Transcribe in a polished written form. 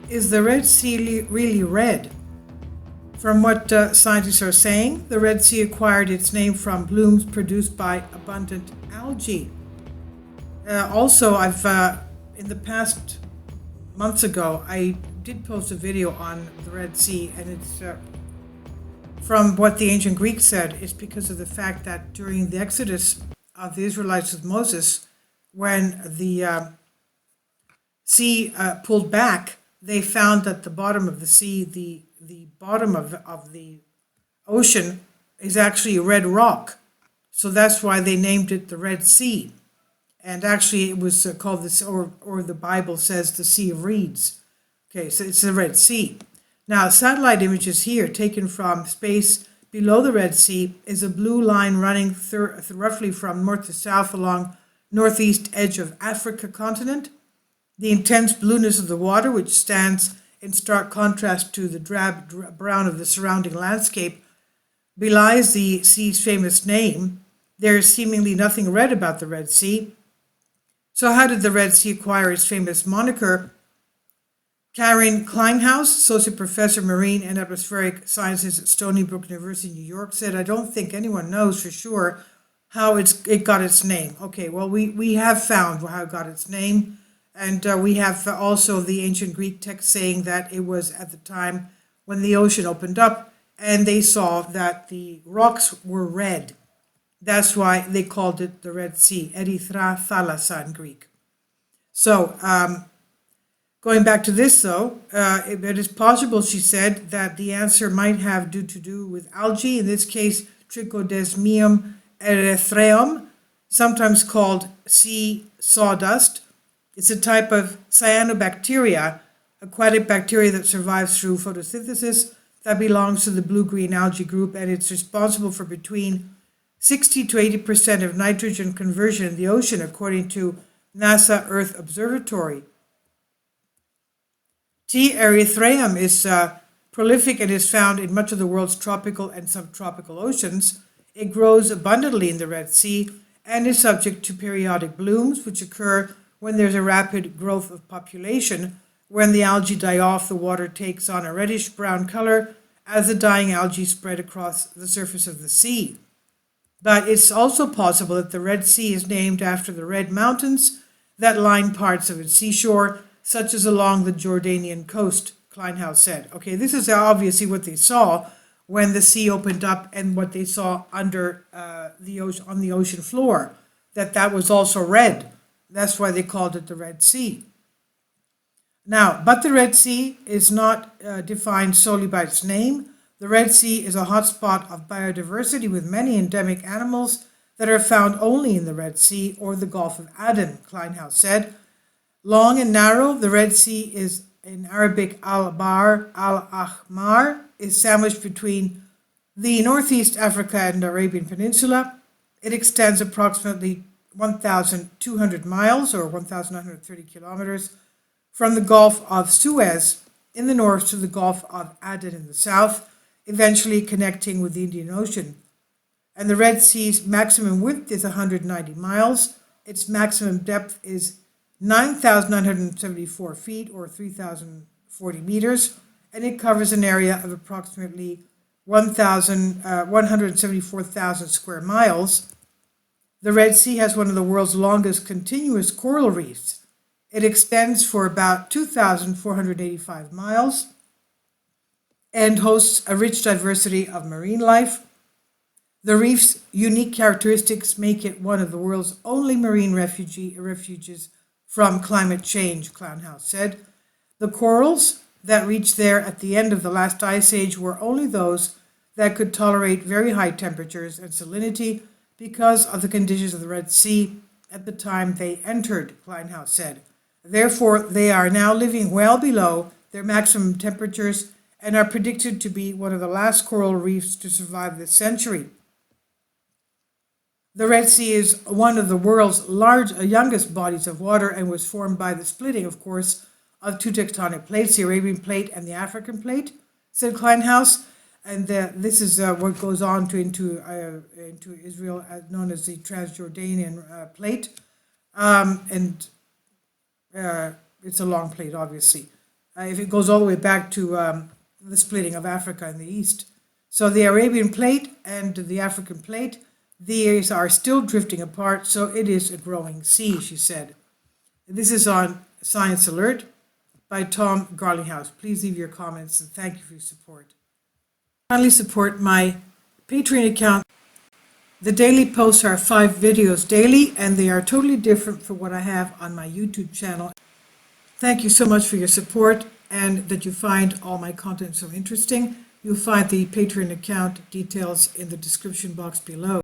Is the Red Sea really red? From what scientists are saying, the Red Sea acquired its name from blooms produced by abundant algae. Also, I've in the past months ago, I did post a video on the Red Sea, and it's from what the ancient Greeks said. It's because of the fact that during the Exodus of the Israelites with Moses, when the sea pulled back, they found that the bottom of the sea, the bottom of the ocean, is actually a red rock. So that's why they named it the Red Sea. And actually, it was called this, or the Bible says, the Sea of Reeds. Okay, so it's the Red Sea. Now, satellite images here taken from space below the Red Sea is a blue line running roughly from north to south along northeast edge of Africa continent. The intense blueness of the water, which stands in stark contrast to the drab brown of the surrounding landscape, belies the sea's famous name. There is seemingly nothing red about the Red Sea. So how did the Red Sea acquire its famous moniker? Karen Kleinhaus, Associate Professor Marine and Atmospheric Sciences at Stony Brook University, New York, said, "I don't think anyone knows for sure how it got its name." Okay, well, we have found how it got its name. And we have also the ancient Greek text saying that it was at the time when the ocean opened up and they saw that the rocks were red. That's why they called it the Red Sea, Erythra thalassa in Greek. So, going back to this though, it is possible, she said, that the answer might have to do with algae, in this case, Trichodesmium erythraeum, sometimes called sea sawdust. It's a type of cyanobacteria, aquatic bacteria that survives through photosynthesis, that belongs to the blue-green algae group, and it's responsible for between 60 to 80% of nitrogen conversion in the ocean, according to NASA Earth Observatory. T. erythraeum is prolific and is found in much of the world's tropical and subtropical oceans. It grows abundantly in the Red Sea and is subject to periodic blooms, which occur when there's a rapid growth of population. When the algae die off, the water takes on a reddish-brown color as the dying algae spread across the surface of the sea. But it's also possible that the Red Sea is named after the red mountains that line parts of its seashore, such as along the Jordanian coast, Kleinhaus said. Okay, this is obviously what they saw when the sea opened up and what they saw under the ocean, on the ocean floor, that was also red. That's why they called it the Red Sea. Now, but the Red Sea is not defined solely by its name. The Red Sea is a hotspot of biodiversity with many endemic animals that are found only in the Red Sea or the Gulf of Aden, Kleinhaus said. Long and narrow, the Red Sea is, in Arabic, al-Bahr al-Ahmar, is sandwiched between the northeast Africa and the Arabian Peninsula. It extends approximately 1,200 miles or 1,930 kilometers from the Gulf of Suez in the north to the Gulf of Aden in the south, eventually connecting with the Indian Ocean. And the Red Sea's maximum width is 190 miles. Its maximum depth is 9,974 feet or 3,040 meters, and it covers an area of approximately 174,000 square miles. The Red Sea has one of the world's longest continuous coral reefs. It extends for about 2,485 miles and hosts a rich diversity of marine life. The reef's unique characteristics make it one of the world's only marine refuges from climate change, Kleinhaus said. The corals that reached there at the end of the last ice age were only those that could tolerate very high temperatures and salinity because of the conditions of the Red Sea at the time they entered, Kleinhaus said. Therefore, they are now living well below their maximum temperatures and are predicted to be one of the last coral reefs to survive this century. The Red Sea is one of the world's youngest bodies of water and was formed by the splitting, of course, of two tectonic plates, the Arabian Plate and the African Plate, said Kleinhaus. And this is what goes on into Israel, known as the Transjordanian Plate. It's a long plate, obviously. if it goes all the way back to the splitting of Africa in the east. So the Arabian plate and the African plate, these are still drifting apart, so it is a growing sea, she said. This is on Science Alert by Tom Garlinghouse. Please leave your comments and thank you for your support. Kindly support my Patreon account. The daily posts are 5 videos daily, and they are totally different from what I have on my YouTube channel. Thank you so much for your support and that you find all my content so interesting. You'll find the Patreon account details in the description box below.